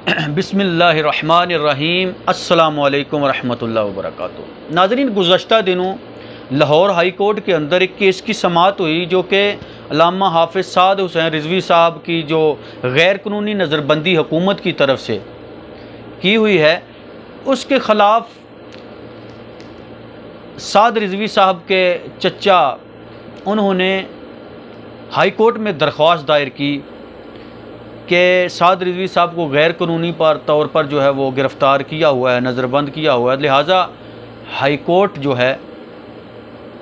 बिस्मिल्लाहिर्रहमानिर्रहीम अस्सलामुअलैकुम वरहमतुल्लाहि वबरकातुहू। नाज़रीन, गुज़श्ता दिनों लाहौर हाई कोर्ट के अंदर एक केस की समाअत हुई जो कि अल्लामा हाफिज़ साद हुसैन रिज़वी साहब की जो गैर कानूनी नज़रबंदी हुकूमत की तरफ से की हुई है, उसके ख़िलाफ़ साद रिज़वी साहब के चचा उन्होंने हाई कोर्ट में दरख्वास्त दायर की कि साद रिज़वी साहब को गैर कानूनी तौर पर जो है वो गिरफ़्तार किया हुआ है, नज़रबंद किया हुआ है, लिहाजा हाई कोर्ट जो है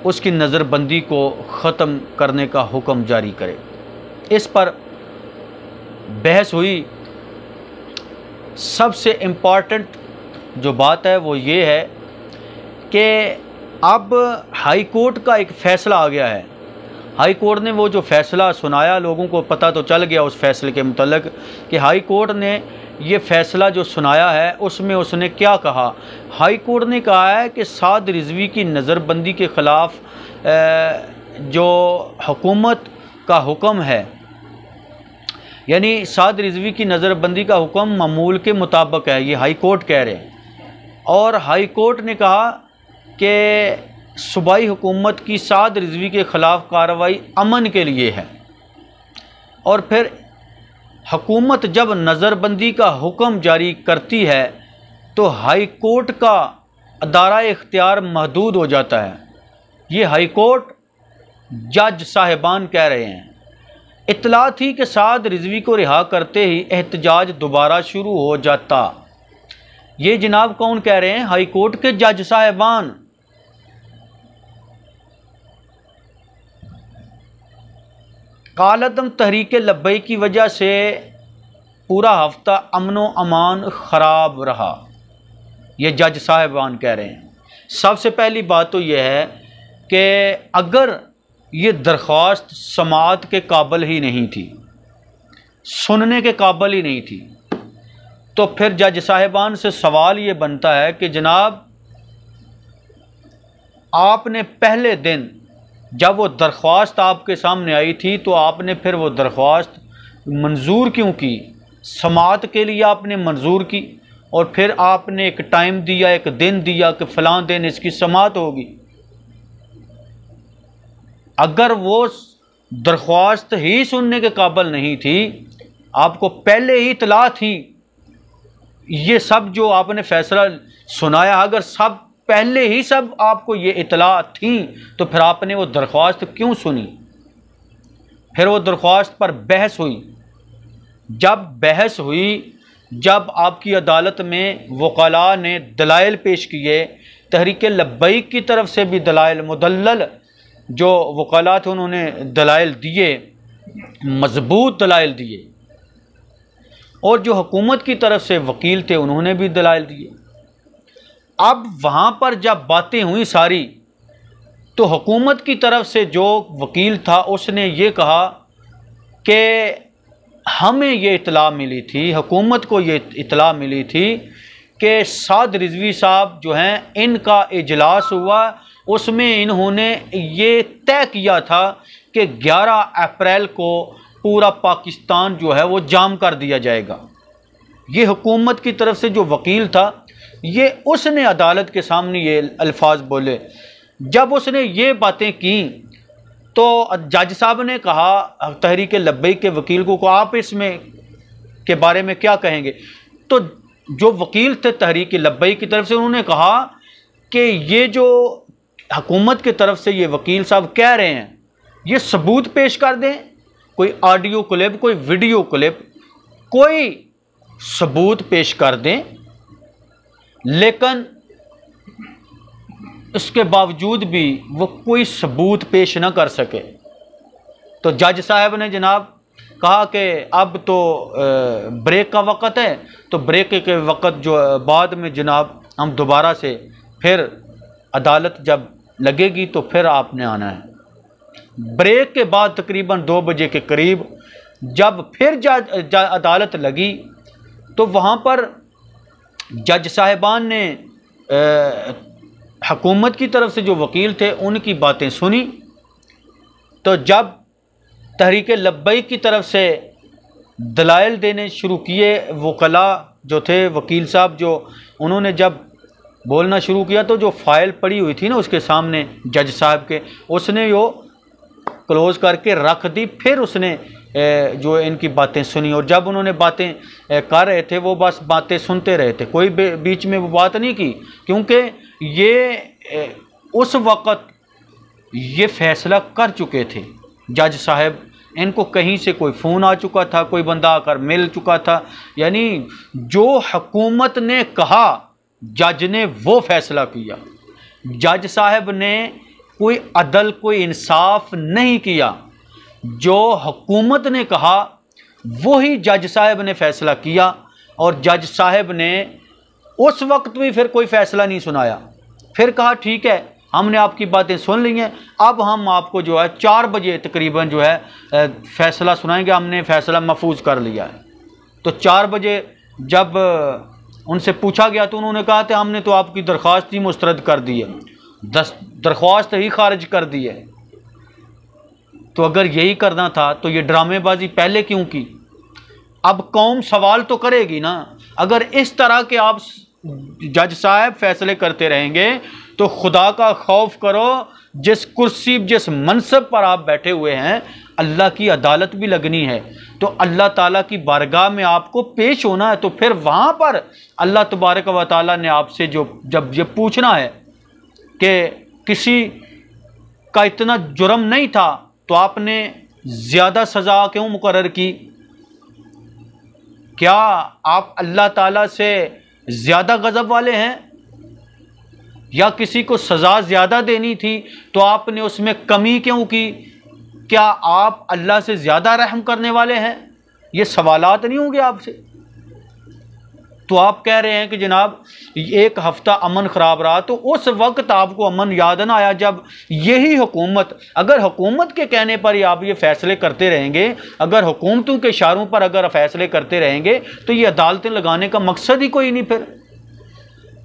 उसकी नज़रबंदी को ख़त्म करने का हुक्म जारी करे। इस पर बहस हुई। सबसे इम्पॉर्टेंट जो बात है वो ये है कि अब हाई कोर्ट का एक फ़ैसला आ गया है। हाई कोर्ट ने वो जो फ़ैसला सुनाया, लोगों को पता तो चल गया उस फ़ैसले के मुतल्लिक़ कि हाई कोर्ट ने ये फ़ैसला जो सुनाया है उसमें उसने क्या कहा। हाई कोर्ट ने कहा है कि साद रिज़वी की नज़रबंदी के ख़िलाफ़ जो हुकूमत का हुक्म है, यानी साद रिज़वी की नज़रबंदी का हुक्म मामूल के मुताबिक है, ये हाई कोर्ट कह रहे हैं। और हाई कोर्ट ने कहा कि सूबाई हुकूमत की साद रिज़वी के ख़िलाफ़ कार्रवाई अमन के लिए है, और फिर हुकूमत जब नज़रबंदी का हुक्म जारी करती है तो हाई कोर्ट का अदारा इख्तियार महदूद हो जाता है। ये हाई कोर्ट जज साहिबान कह रहे हैं। इत्तला थी कि साद रिज़वी को रिहा करते ही एहतजाज दोबारा शुरू हो जाता। ये जनाब कौन कह रहे हैं? हाई कोर्ट के जज साहिबान। कालदम तहरीक लब्बई की वजह से पूरा हफ्ता अमनो अमान ख़राब रहा, ये जज साहिबान कह रहे हैं। सबसे पहली बात तो यह है कि अगर ये दरख्वास्त समाअत के काबिल ही नहीं थी, सुनने के काबिल ही नहीं थी, तो फिर जज साहिबान से सवाल ये बनता है कि जनाब आपने पहले दिन जब वो दरख्वास्त आपके सामने आई थी तो आपने फिर वो दरख्वास्त मंजूर क्यों की? समाअत के लिए आपने मंजूर की और फिर आपने एक टाइम दिया, एक दिन दिया कि फ़लाँ दिन इसकी समाअत होगी। अगर वो दरख्वास्त ही सुनने के काबिल नहीं थी, आपको पहले ही इत्तला थी, ये सब जो आपने फ़ैसला सुनाया, अगर सब पहले ही सब आपको ये इत्तला थी तो फिर आपने वो दरख्वास्त क्यों सुनी? फिर वो दरख्वास्त पर बहस हुई। जब बहस हुई, जब आपकी अदालत में वकला ने दलाइल पेश किए, तहरीक लब्बैक की तरफ से भी दलाइल, मुदल्लल जो वकला थे उन्होंने दलाइल दिए, मजबूत दलाइल दिए, और जो हुकूमत की तरफ से वकील थे उन्होंने भी दलाइल दिए। अब वहाँ पर जब बातें हुई सारी, तो हुकूमत की तरफ से जो वकील था उसने ये कहा कि हमें ये इत्तला मिली थी, हुकूमत को ये इत्तला मिली थी कि साद रिज़वी साहब जो हैं, इनका इजलास हुआ, उसमें इन्होंने ये तय किया था कि 11 अप्रैल को पूरा पाकिस्तान जो है वो जाम कर दिया जाएगा। ये हुकूमत की तरफ से जो वकील था, ये उसने अदालत के सामने ये अल्फाज बोले। जब उसने ये बातें की तो जज साहब ने कहा तहरीक लब्बैक के वकील को आप इसमें के बारे में क्या कहेंगे? तो जो वकील थे तहरीक लब्बैक की तरफ से, उन्होंने कहा कि ये जो हुकूमत की तरफ से ये वकील साहब कह रहे हैं, ये सबूत पेश कर दें, कोई ऑडियो क्लिप, कोई वीडियो क्लिप, कोई सबूत पेश कर दें, लेकिन इसके बावजूद भी वो कोई सबूत पेश न कर सके। तो जज साहब ने जनाब कहा कि अब तो ब्रेक का वक़्त है, तो ब्रेक के वक़्त जो बाद में जनाब हम दोबारा से फिर अदालत जब लगेगी तो फिर आपने आना है। ब्रेक के बाद तकरीबन 2 बजे के करीब जब फिर अदालत लगी तो वहाँ पर जज साहिबान ने हुकूमत की तरफ से जो वकील थे उनकी बातें सुनी। तो जब तहरीक लब्बैक की तरफ से दलाइल देने शुरू किए, वकला जो थे, वकील साहब जो, उन्होंने जब बोलना शुरू किया तो जो फाइल पड़ी हुई थी ना उसके सामने जज साहब के, उसने वो क्लोज करके रख दी। फिर उसने जो इनकी बातें सुनी, और जब उन्होंने बातें कर रहे थे वो बस बातें सुनते रहे थे, कोई बीच में वो बात नहीं की, क्योंकि ये उस वक़्त ये फैसला कर चुके थे जज साहब। इनको कहीं से कोई फ़ोन आ चुका था, कोई बंदा आकर मिल चुका था, यानी जो हुकूमत ने कहा जज ने वो फैसला किया। जज साहब ने कोई अदल, कोई इंसाफ नहीं किया, जो हुकूमत ने कहा वही जज साहब ने फैसला किया। और जज साहब ने उस वक्त भी फिर कोई फैसला नहीं सुनाया, फिर कहा ठीक है हमने आपकी बातें सुन ली हैं, अब हम आपको जो है 4 बजे तकरीबन जो है फैसला सुनाएंगे, हमने फैसला महफूज कर लिया है। तो 4 बजे जब उनसे पूछा गया तो उन्होंने कहा था हमने तो आपकी दरख्वास्त ही मुस्तरद कर दी है, दरख्वास्त ही खारिज कर दी है। तो अगर यही करना था तो ये ड्रामेबाजी पहले क्यों की? अब कौम सवाल तो करेगी ना। अगर इस तरह के आप जज साहब फैसले करते रहेंगे तो खुदा का खौफ करो, जिस कुर्सी, जिस मनसब पर आप बैठे हुए हैं, अल्लाह की अदालत भी लगनी है, तो अल्लाह ताला की बारगाह में आपको पेश होना है। तो फिर वहाँ पर अल्लाह तबारक व तआला ने आपसे जब ये पूछना है कि किसी का इतना जुर्म नहीं था तो आपने ज़्यादा सज़ा क्यों मुकर्रर की? क्या आप अल्लाह ताला से ज़्यादा गज़ब वाले हैं? या किसी को सज़ा ज़्यादा देनी थी तो आपने उसमें कमी क्यों की? क्या आप अल्लाह से ज़्यादा रहम करने वाले हैं? ये सवालात नहीं होंगे आपसे। तो आप कह रहे हैं कि जनाब 1 हफ़्ता अमन ख़राब रहा, तो उस वक्त आपको अमन याद ना आया जब यही हुकूमत, अगर हुकूमत के कहने पर ही आप ये फ़ैसले करते रहेंगे, अगर हुकूमतों के इशारों पर अगर फ़ैसले करते रहेंगे तो ये अदालतें लगाने का मकसद ही कोई नहीं। फिर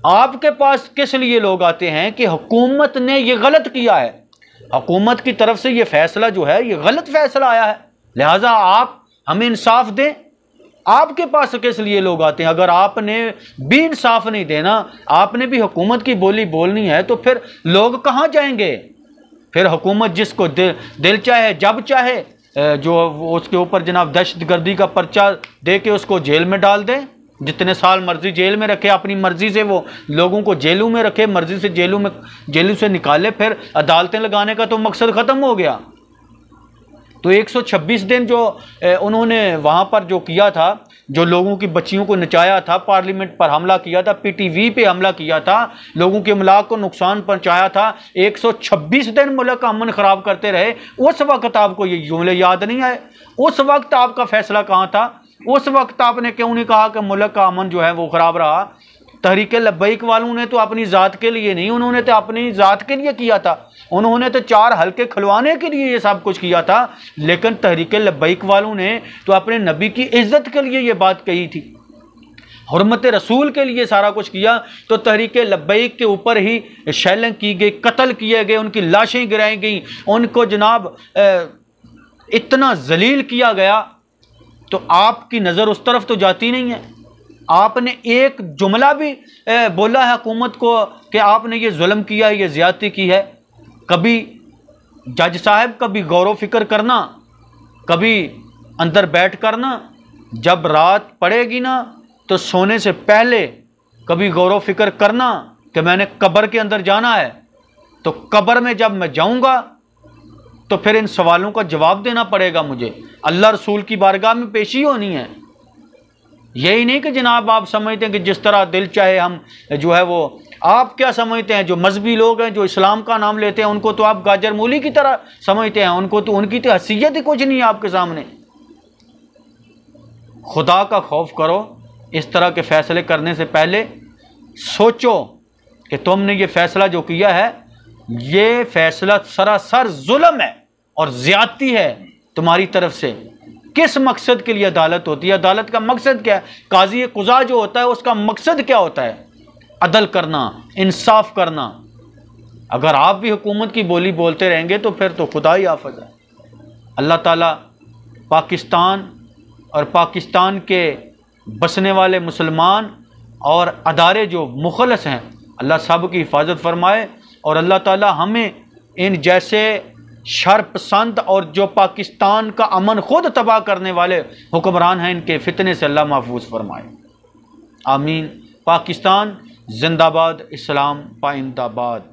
आपके पास किस लिए लोग आते हैं कि हुकूमत ने ये गलत किया है, हुकूमत की तरफ से ये फ़ैसला जो है ये गलत फ़ैसला आया है, लिहाजा आप हमें इंसाफ दें। आपके पास किस लिए लोग आते हैं? अगर आपने भी इंसाफ नहीं देना, आपने भी हुकूमत की बोली बोलनी है, तो फिर लोग कहाँ जाएंगे? फिर हुकूमत जिसको दिल चाहे जब चाहे जो उसके ऊपर जनाब दहशतगर्दी का पर्चा दे के उसको जेल में डाल दें, जितने साल मर्जी जेल में रखे, अपनी मर्जी से वो लोगों को जेलों में रखे, मर्जी से जेलों से निकाले, फिर अदालतें लगाने का तो मकसद ख़त्म हो गया। तो 126 दिन जो उन्होंने वहाँ पर जो किया था, जो लोगों की बच्चियों को नचाया था, पार्लियामेंट पर हमला किया था, पीटीवी पे हमला किया था, लोगों के अमलाक को नुकसान पहुँचाया था, 126 दिन मुल्क का अमन ख़राब करते रहे। उस वक्त आपको ये जुमले याद नहीं आए? उस वक्त आपका फ़ैसला कहाँ था? उस वक्त आपने क्यों नहीं कहा कि मुल्क का अमन जो है वो ख़राब रहा? तहरीक लब्बैक वालों ने तो अपनी ज़ात के लिए नहीं, उन्होंने तो अपनी ज़ात के लिए किया था, उन्होंने तो 4 हल्के खुलवाने के लिए ये सब कुछ किया था। लेकिन तहरीक लब्बैक वालों ने तो अपने नबी की इज़्ज़त के लिए ये बात कही थी, हुर्मत रसूल के लिए सारा कुछ किया। तो तहरीक लब्बैक के ऊपर ही शैलिंग की गई, कत्ल किए गए, उनकी लाशें गिराई गई, उनको जनाब इतना जलील किया गया। तो आपकी नज़र उस तरफ तो जाती नहीं है। आपने एक जुमला भी बोला है हुकूमत को कि आपने ये जुल्म किया है, ये ज़्यादती की है? कभी जज साहब कभी गौर व फिक्र करना, कभी अंदर बैठ करना, जब रात पड़ेगी ना तो सोने से पहले कभी गौर व फिक्र करना कि मैंने कब्र के अंदर जाना है, तो कब्र में जब मैं जाऊंगा तो फिर इन सवालों का जवाब देना पड़ेगा मुझे, अल्लाह रसूल की बारगाह में पेशी होनी है। यही नहीं कि जनाब आप समझते हैं कि जिस तरह दिल चाहे हम जो है वो, आप क्या समझते हैं जो मजहबी लोग हैं जो इस्लाम का नाम लेते हैं उनको तो आप गाजर मूली की तरह समझते हैं, उनको तो उनकी तो हैसियत ही कुछ नहीं है आपके सामने। खुदा का खौफ करो, इस तरह के फ़ैसले करने से पहले सोचो कि तुमने ये फ़ैसला जो किया है ये फ़ैसला सरासर जुल्म है और ज़्यादती है तुम्हारी तरफ से। किस मकसद के लिए अदालत होती है? अदालत का मकसद क्या है? काजी कुज़ा जो होता है उसका मकसद क्या होता है? अदल करना, इंसाफ करना। अगर आप भी हुकूमत की बोली बोलते रहेंगे तो फिर तो खुदा ही आफत है। अल्लाह ताला पाकिस्तान और पाकिस्तान के बसने वाले मुसलमान और अदारे जो मुखलस हैं, अल्लाह सब की हिफाजत फरमाए। और अल्लाह ताला हमें इन जैसे शरपसंद और जो पाकिस्तान का अमन खुद तबाह करने वाले हुक्मरान हैं, इनके फितने से अल्लाह महफूज फरमाए। आमीन। पाकिस्तान जिंदाबाद, इस्लाम पाइंदाबाद।